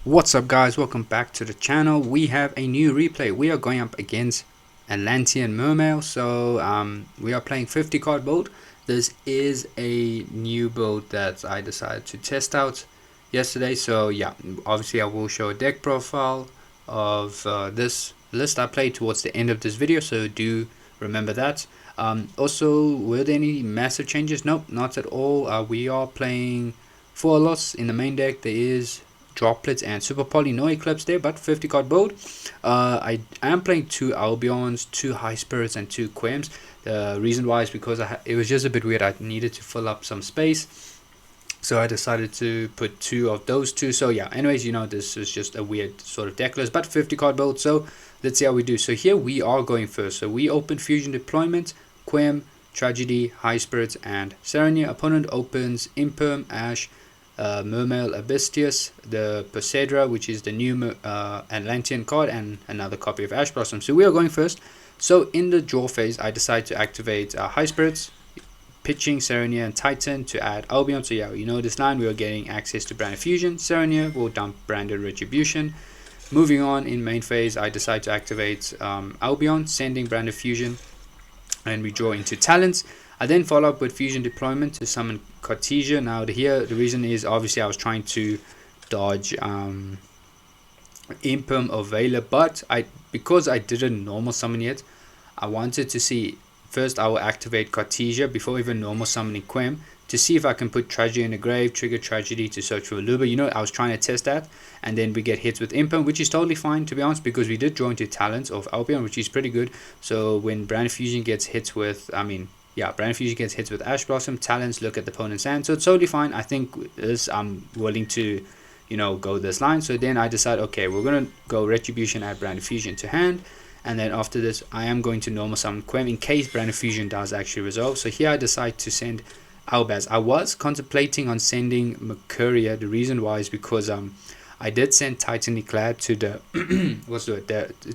What's up guys, welcome back to the channel. We have a new replay. We are going up against Atlantean Mermail. So we are playing 50 card build. This is a new build that I decided to test out yesterday. So yeah, obviously I will show a deck profile of this list I played towards the end of this video, so do remember that. Also, were there any massive changes? Nope, not at all. We are playing 4 lots in the main deck. There is droplets and super poly, no eclipse there, but 50 card build. I am playing 2 albions, 2 high spirits and 2 quems. The reason why is because it was just a bit weird. I needed to fill up some space, so I decided to put 2 of those 2. So yeah, anyways, you know, this is just a weird sort of deck list, but 50 card build. So let's see how we do. So here we are going first. So we open fusion deployment, quem, tragedy, high spirits and Serenia. Opponent opens imperm, ash, Mermail Atlantean, the Poseidra, which is the new Atlantean card, and another copy of Ash Blossom. So we are going first. So in the draw phase, I decide to activate High Spirits, pitching Serenia and Titan to add Albion. So yeah, you know this line, we are getting access to Branded Fusion. Serenia will dump Branded Retribution. Moving on in main phase, I decide to activate Albion, sending Branded Fusion, and we draw into Talents. I then follow up with fusion deployment to summon Cartesia. Now here the reason is obviously I was trying to dodge Imperm or Veiler, but because I didn't normal summon yet, I wanted to see first. I will activate Cartesia before even normal summoning Quem to see if I can put Tragedy in the grave, trigger Tragedy to search for Luba. You know, I was trying to test that, and then we get hits with Imperm, which is totally fine to be honest, because we did draw into Talents of Albion, which is pretty good. So when Brand Fusion gets hits with, Brand Fusion gets hits with Ash Blossom, Talents look at the opponent's hand, so it's totally fine. I think this, I'm willing to, you know, go this line. So then I decide, okay, we're gonna go Retribution, add Brand Fusion to hand, and then after this I am going to normal summon Quem in case Brand Fusion does actually resolve. So here I decide to send Albaz. I was contemplating on sending Mercuria. The reason why is because I did send Titan Clad to the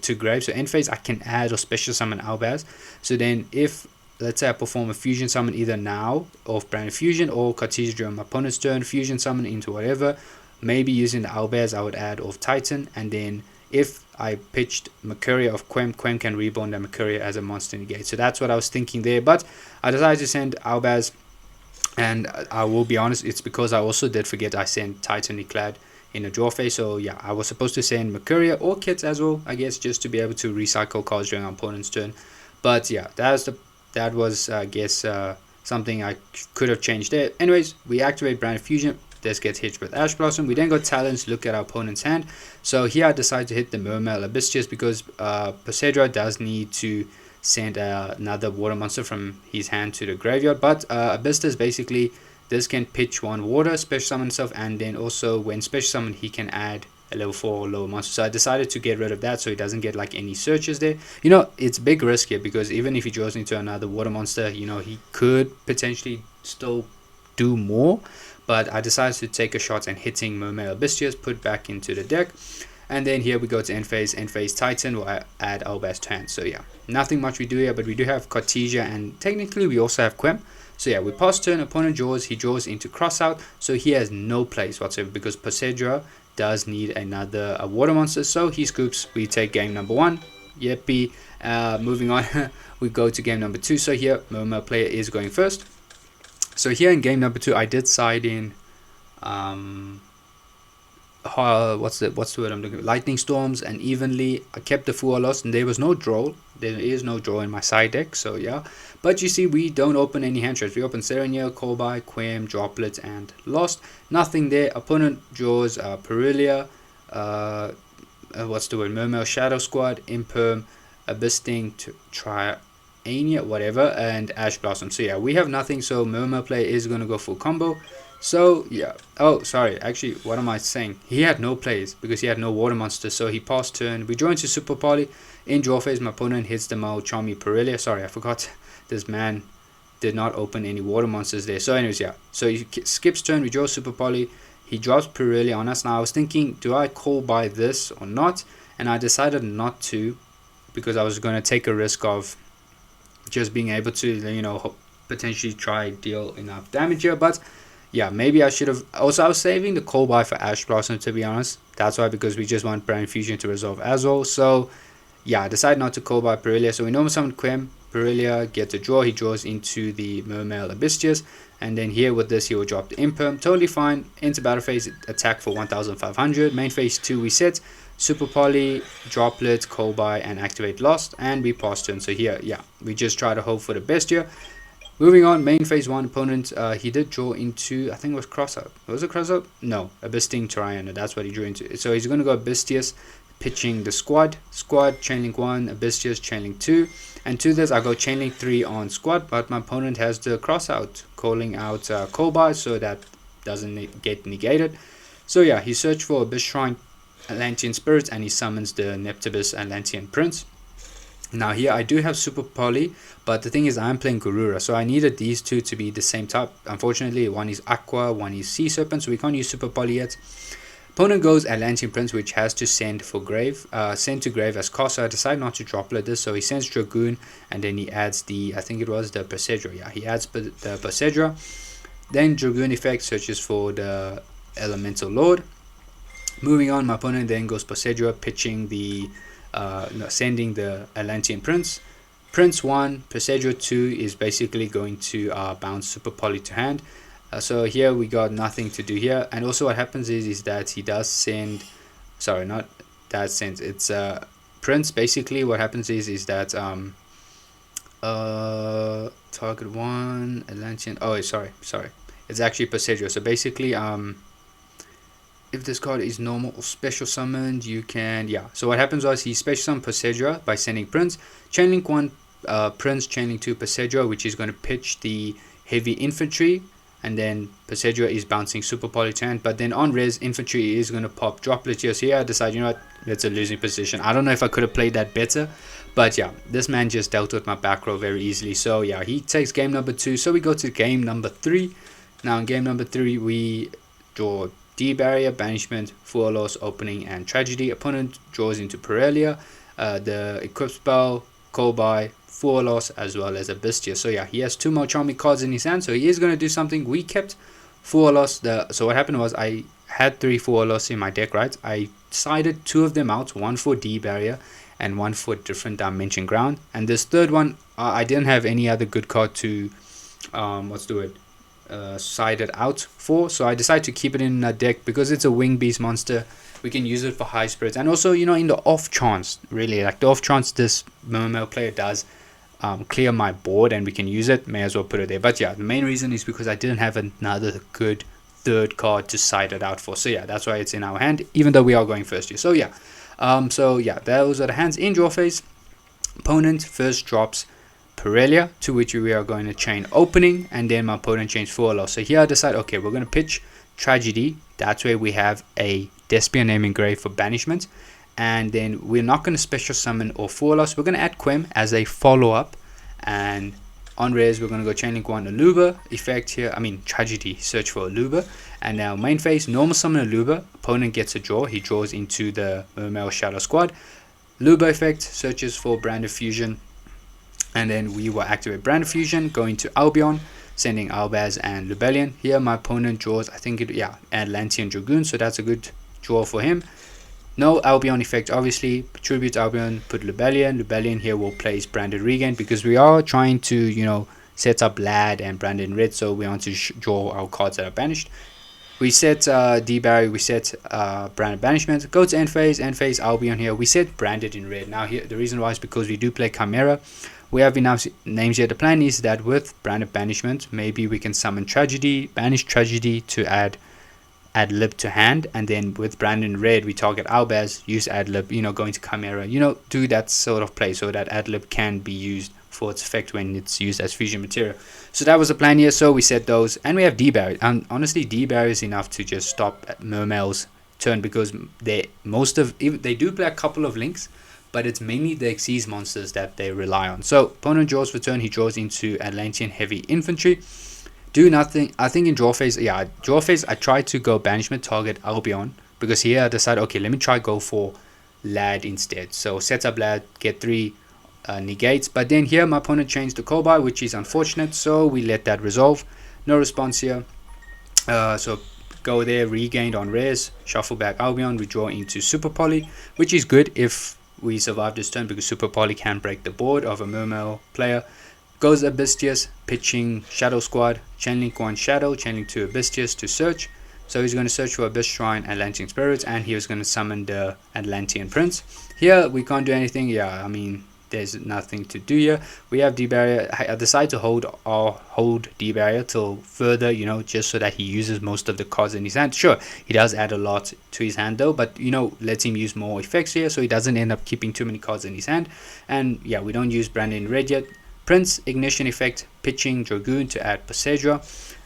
to grave. So end phase I can add or special summon Albaz. So then if let's say I perform a fusion summon either now of Branded Fusion or Cartesia during my opponent's turn, fusion summon into whatever, maybe using the Albaz I would add of Titan, and then if I pitched Mercuria of Quem can reborn the Mercuria as a monster in the gate. So that's what I was thinking there, but I decided to send Albaz, and I will be honest, it's because I also did forget I sent Titan Clad in the draw phase. So yeah, I was supposed to send Mercuria or Kits as well, I guess, just to be able to recycle cards during our opponent's turn. But yeah, that was I guess something I could have changed there. Anyways, we activate Branded Fusion. This gets hit with Ash Blossom. We then got Talents, look at our opponent's hand. So here I decide to hit the Mermail Atlantean because Poseidra does need to send another water monster from his hand to the graveyard. But Abystus, basically, this can pitch 1 water, special summon himself, and then also when special summon he can add a level 4 or lower monster. So I decided to get rid of that so he doesn't get like any searches there. You know, it's big risk here because even if he draws into another water monster, you know, he could potentially still do more. But I decided to take a shot and hitting Mermail Atlantean, put back into the deck. And then here we go to end phase. End phase Titan will add Albaz to hand. So yeah, nothing much we do here, but we do have Cartesia, and technically we also have Quem. So yeah, we pass turn, opponent draws, he draws into Crossout, so he has no place whatsoever because Poseidra does need another water monster. So he scoops, we take game number 1. Yippee. Moving on, we go to game number 2. So here, Mermail player is going first. So here in game number 2, I did side in what's the word I'm looking for? Lightning Storms and Evenly. I kept the full loss, and there was no draw. There is no draw in my side deck, so yeah. But you see, we don't open any hand traps. We open Serenia, Callby, Quem, Droplets, and Lost. Nothing there. Opponent draws Perulia, Mermail Shadow Squad, Imperm, Abyssing, Triania, whatever, and Ash Blossom. So yeah, we have nothing, so Mermail player is going to go full combo. So yeah, oh sorry, actually what am I saying, he had no plays because he had no water monsters, so he passed turn. We draw into super poly. In draw phase my opponent hits the Mal Charmy Perelia. Sorry, I forgot this man did not open any water monsters there. So anyways, yeah, so he skips turn, we draw super poly, he drops Perelia on us. Now I was thinking, do I call by this or not, and I decided not to because I was going to take a risk of just being able to, you know, potentially try deal enough damage here. But yeah, maybe I should have. Also, I was saving the coal buy for Ash Blossom, to be honest. That's why, because we just want Brand Fusion to resolve as well. So yeah, I decided not to call by Perelia. So we normal summon Quem. Perelia gets a draw. He draws into the Mermail Atlantean. And then here with this, he will drop the Imperm. Totally fine. Into battle phase, attack for 1500. Main phase 2, we set Super Poly, Droplet, Colby, and activate Lost. And we pass turn. So here, yeah, we just try to hope for the best here. Moving on, main phase 1 opponent, he did draw into, I think it was Cross-Up. Was it Cross-Up? No, Abyssing Triana. That's what he drew into. So he's going to go Abystius, pitching the squad, Chainlink 1, Abystius, Chainlink 2, and to this I go Chainlink 3 on squad, but my opponent has the cross out, calling out Colby, so that doesn't get negated. So yeah, he searched for Abyss Shrine Atlantean Spirits, and he summons the Neptibus Atlantean Prince. Now here I do have Super Poly, but the thing is I'm playing Garura, so I needed these two to be the same type. Unfortunately, one is Aqua, one is Sea Serpent, so we can't use Super Poly yet. Opponent goes Atlantean Prince, which has to send for grave, send to grave as cost. So I decide not to droplet this, so he sends Dragoon, and then he adds the, I think it was the Persedra. Yeah, he adds the Persedra. Then Dragoon effect searches for the Elemental Lord. Moving on, my opponent then goes Persedra, pitching the, sending the Atlantean Prince. Prince 1, Persedra 2 is basically going to bounce Super Poly to hand. So here we got nothing to do here, and also what happens is that he does send, sorry, not that sense, it's Prince. Basically what happens is that target 1 Atlantean, oh sorry, it's actually Persedra. So basically if this card is normal or special summoned, you can, yeah, so what happens was he special summoned Persedra by sending Prince, Chainlink 1 Prince, Chainlink 2 Persedra, which is going to pitch the heavy infantry, and then Persedra is bouncing Super Poly to hand. But then on res, infantry is going to pop Droplet here. So here I decide, you know what, it's a losing position. I don't know if I could have played that better, but yeah, this man just dealt with my back row very easily. So yeah, he takes game number 2. So we go to game number 3. Now in game number 3, we draw D-Barrier, Banishment, Full Loss, Opening, and Tragedy. Opponent draws into Perelia, the Equip Spell, Colby, Full Loss, as well as Abysstia. So yeah, he has 2 more Charming cards in his hand, so he is going to do something. We kept Full Loss. So what happened was I had 3 Full Loss in my deck, right? I sided 2 of them out, 1 for D-Barrier and 1 for Different Dimension Ground. And this third one, I didn't have any other good card to, side it out for. So I decided to keep it in a deck because it's a Wing Beast monster. We can use it for high spirits, and also, you know, in the off chance, really, like the off chance this Mermail player does clear my board and we can use it, may as well put it there. But yeah, the main reason is because I didn't have another good third card to side it out for. So yeah, that's why it's in our hand, even though we are going first here. So yeah, those are the hands. In draw phase, opponent first drops Perelia, to which we are going to chain Opening, and then my opponent chains Full Loss. So here I decide, okay, we're going to pitch Tragedy. That's where we have a Despia name engraved for banishment, and then we're not going to special summon or Full Loss. We're going to add Quem as a follow-up, and on res we're going to go Chainlink 1 Aluba effect here, Tragedy, search for Aluba, and now main phase, normal summon Aluba, opponent gets a draw, he draws into the Mermail Shadow Squad. Aluba effect searches for Brand of Fusion, and then we will activate Brand of Fusion, going to Albion, sending Albaz and Lubellion. Here my opponent draws, I think Atlantean Dragoon, so that's a good draw for him. No Albion effect, obviously. Tribute Albion, put Lubellion here will place Branded Regain, because we are trying to, you know, set up Lad and Branded Red, so we want to draw our cards that are banished. We set D-Barry, we set Branded Banishment. Go to end phase Albion here. We set Branded in red. Now here, the reason why is because we do play Chimera. We have enough names here. The plan is that with Branded Banishment, maybe we can summon Tragedy, banish Tragedy to add Lib to hand, and then with Brandon Red we target Albaz, use Adlib, you know, going to Chimera, you know, do that sort of play so that Adlib can be used for its effect when it's used as fusion material. So that was the plan here. So we set those, and we have D-Barrier, and honestly D-Barrier is enough to just stop Mermail's turn, because they do play a couple of links, but it's mainly the Xyz monsters that they rely on. So opponent draws for turn, he draws into Atlantean Heavy Infantry. Do nothing. I think in draw phase, I tried to go banishment, target Albion, because here I decided, okay, let me try go for Lad instead. So set up Lad, get 3 negates, but then here my opponent changed the Colby, which is unfortunate, so we let that resolve. No response here. So go there, regained on rares, shuffle back Albion, we draw into Super Poly, which is good if we survive this turn because Super Poly can break the board of a Mermail player. Goes Abystius, pitching Shadow Squad, Chainlink 1 Shadow, Chainlink 2 Abystius to search. So he's going to search for Abyss Shrine, Atlantean Spirits, and he was going to summon the Atlantean Prince. Here we can't do anything. Yeah, I mean, there's nothing to do here. We have D-Barrier. I decide to hold D-Barrier till further, just so that he uses most of the cards in his hand. Sure, he does add a lot to his hand though, but lets him use more effects here, so he doesn't end up keeping too many cards in his hand. And yeah, we don't use Brandon Red yet. Prince, Ignition Effect, pitching Dragoon to add Passedra.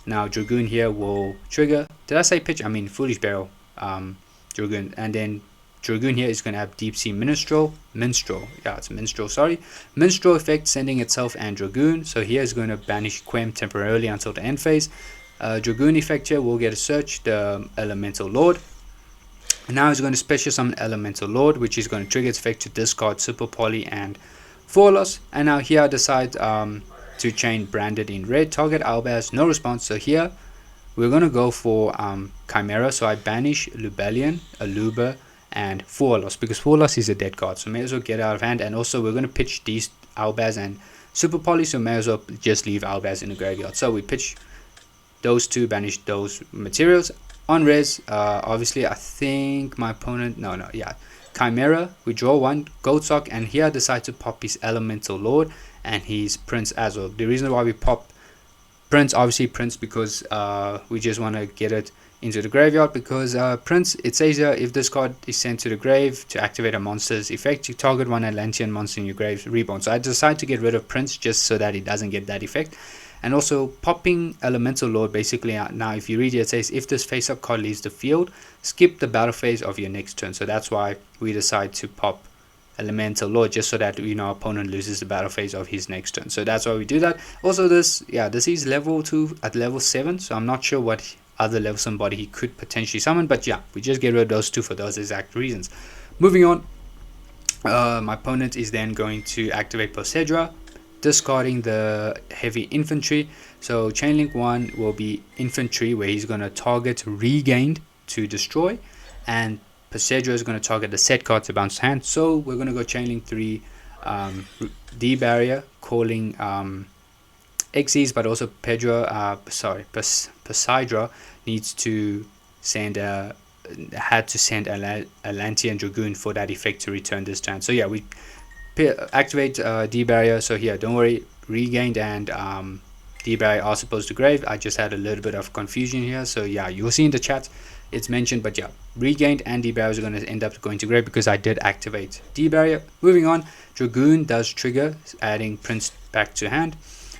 Now Dragoon here will trigger. Did I say pitch? I mean Foolish Barrel. Dragoon, and then Dragoon here is going to have Deep Sea Minstrel. Yeah, it's Minstrel, sorry. Minstrel effect sending itself and Dragoon. So here is going to banish Quem temporarily until the end phase. Dragoon effect here will get a search, the Elemental Lord. And now he's going to special summon Elemental Lord, which is going to trigger its effect to discard Super Poly and Forlos. And now here I decide to chain Branded in red. Target Albaz, no response. So here we're going to go for Chimera. So I banish Lubellion, Aluba, and Forlos, because Forlos is a dead card, so may as well get out of hand. And also we're going to pitch these Albaz and Super Poly, so may as well just leave Albaz in the graveyard. So we pitch those two, banish those materials. On res, obviously I think my opponent, Chimera, we draw one, Goldsock, and here I decide to pop his Elemental Lord and his Prince as well. The reason why we pop Prince, obviously Prince, because we just want to get it into the graveyard, because Prince, it says here, if this card is sent to the grave to activate a monster's effect, you target one Atlantean monster in your grave, reborn. So I decided to get rid of Prince just so that it doesn't get that effect. And also popping Elemental Lord, basically now if you read it, it says if this face up card leaves the field, skip the battle phase of your next turn. So that's why we decide to pop Elemental Lord, just so that our opponent loses the battle phase of his next turn. So that's why we do that. Also this is level 2 at level 7, so I'm not sure what other level somebody he could potentially summon, but yeah, we just get rid of those two for those exact reasons. Moving on, my opponent is then going to activate Passedra, discarding the heavy infantry. So Chainlink 1 will be infantry, where he's going to target Regained to destroy, and Passedra is going to target the set card to bounce hand. So we're going to go Chainlink 3, D-Barrier, calling Xyz, but also Passedra needs to send Atlantean Dragoon for that effect to return this turn. So yeah, we activate D-Barrier. So here, don't worry, Regained and D-Barrier are supposed to grave. I just had a little bit of confusion here, so yeah, you'll see in the chat it's mentioned, but yeah, Regained and D-Barrier are going to end up going to grave because I did activate D-Barrier. Moving on, Dragoon does trigger, adding Prince back to hand.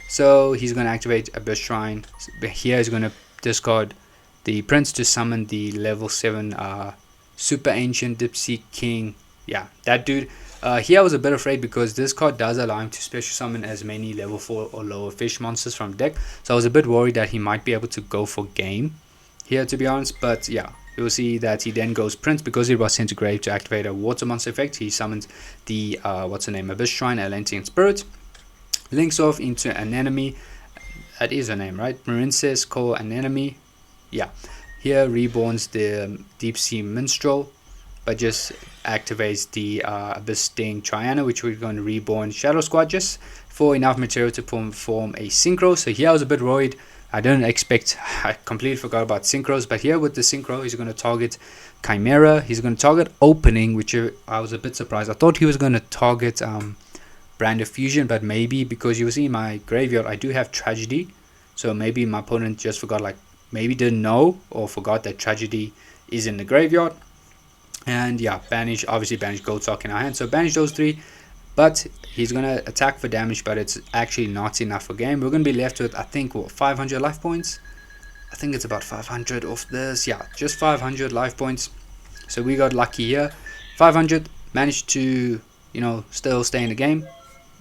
So he's going to activate Abyss Shrine. Here he's going to discard the Prince to summon the level 7 Super Ancient Dipsy King. Yeah, that dude. Here I was a bit afraid because this card does allow him to special summon as many level 4 or lower fish monsters from deck. So I was a bit worried that he might be able to go for game here, to be honest. But yeah, you'll see that he then goes Prince because it was sent to grave to activate a water monster effect. He summons the Abyss Shrine, Atlantean Spirit. Links off into an enemy. That is her name, right? Marinces call an enemy. Yeah. Here reborns the Deep Sea Minstrel, but just activates the Abyss Sting Triana, which we're going to reborn Shadow Squad just for enough material to form a Synchro. So here I was a bit worried. I completely forgot about Synchros, but here with the Synchro, he's going to target Chimera. He's going to target Opening, which I was a bit surprised. I thought he was going to target Brand of Fusion, but maybe because you see in my graveyard I do have Tragedy, so maybe my opponent just forgot, maybe didn't know or forgot that Tragedy is in the graveyard. And yeah, obviously banish Goldsock in our hand, so banish those three. But he's going to attack for damage, but it's actually not enough for game. We're going to be left with, I think, 500 life points. I think it's about 500 off this. Yeah, just 500 life points. So we got lucky here. 500, managed to, still stay in the game.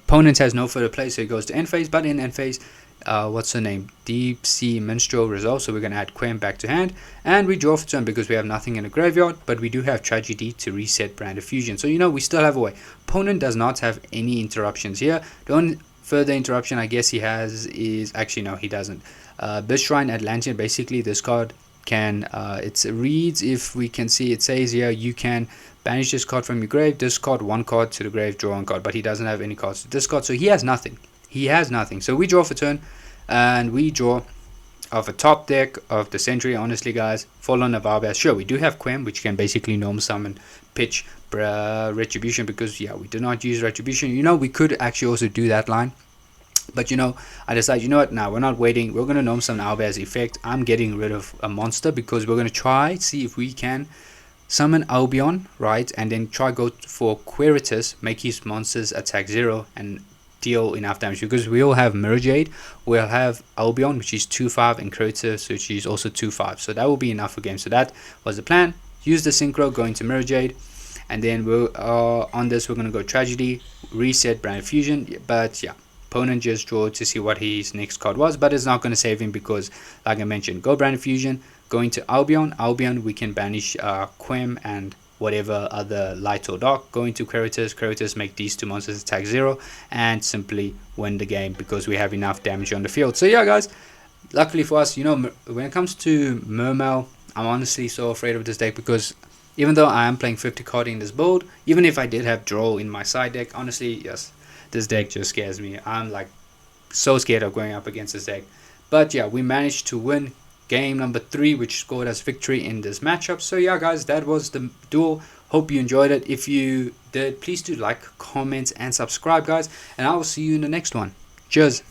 Opponent has no further play, so he goes to end phase. But in end phase, what's her name? Deep Sea Minstrel resolves, so we're going to add Quem back to hand. And we draw for turn because we have nothing in the graveyard, but we do have Tragedy to reset Brand of Fusion. So, we still have a way. Opponent does not have any interruptions here. The only further interruption I guess he has is, actually no, he doesn't. Mermail Atlantean, basically this card can, it reads, if we can see, it says here, you can banish this card from your grave, discard one card to the grave, draw one card, but he doesn't have any cards to discard, so he has nothing. He has nothing. So we draw for turn, and we draw of a top deck of the Century. Honestly, guys, Fallen of Arbas. Sure, we do have Quem, which can basically normal summon, pitch, Retribution, because yeah, we did not use Retribution. You know, we could actually also do that line, but you know, I decided, you know what, now we're not waiting, we're gonna normal summon Arbas effect. I'm getting rid of a monster because we're gonna try see if we can summon Albion, right, and then try go for Quiritus, make his monsters attack 0 and deal enough damage, because we all have Mirror Jade, we'll have Albion, which is 2-5, and Quiritus, which is also 2-5, so that will be enough for game. So that was the plan. Use the Synchro, go into Mirror Jade, and then we'll on this we're gonna go Tragedy, reset Brand Fusion. But yeah, opponent just draw to see what his next card was, but it's not going to save him because, like I mentioned, go Brand Fusion, go into Albion, we can banish Quem and whatever other light or dark, go into Quiritus, make these two monsters attack 0, and simply win the game because we have enough damage on the field. So yeah, guys, luckily for us, you know, when it comes to Mermail, I'm honestly so afraid of this deck because even though I am playing 50 card in this build, even if I did have draw in my side deck, honestly, yes, this deck just scares me. I'm like so scared of going up against this deck. But yeah, we managed to win game number 3, which scored us victory in this matchup. So yeah, guys, that was the duel. Hope you enjoyed it. If you did, please do like, comment, and subscribe, guys, and I will see you in the next one. Cheers.